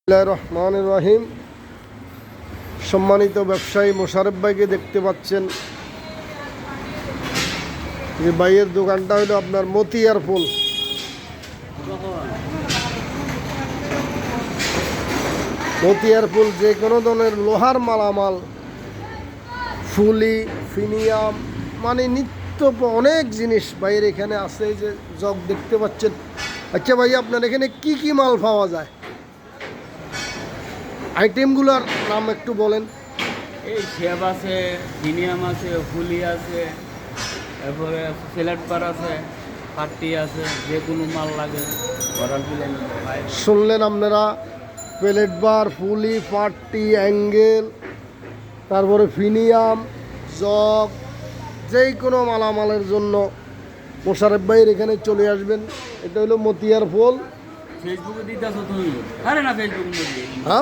রহমানির রহিম। সম্মানিত ব্যবসায়ী মোশারফ ভাইকে দেখতে পাচ্ছেন। যে ভাইয়ের দোকানটা হলো আপনার মতিয়ার ফুল। মতিয়ার ফুল যে কোনো ধরনের লোহার মালামাল, ফুলি, ফিনিয়াম, মানে নিত্য অনেক জিনিস ভাইয়ের এখানে আছে। যে জগ দেখতে পাচ্ছেন। আচ্ছা ভাই, আপনার এখানে কি কি মাল পাওয়া যায়? আইটেমগুলোর নাম একটু বলেন। এই শেপ আছে, ফিনিয়াম আছে, ফুলি আছে, তারপরে সিলেট বার আছে, পাট্টি আছে, যে কোনো মাল লাগে অর্ডার দিলে ভাই। শুনলেন আপনারা, প্লেট বার, ফুলি, পাট্টি, অ্যাঙ্গেল, তারপরে ফিনিয়াম, জগ, যেই কোনো মালামালের জন্য মোশারফ ভাইয়ের এখানে চলে আসবেন। এটা হলো মতিয়ার ফুল। ফেসবুকে দিতে আসো তুমি? আরে না, ফেসবুক হ্যাঁ,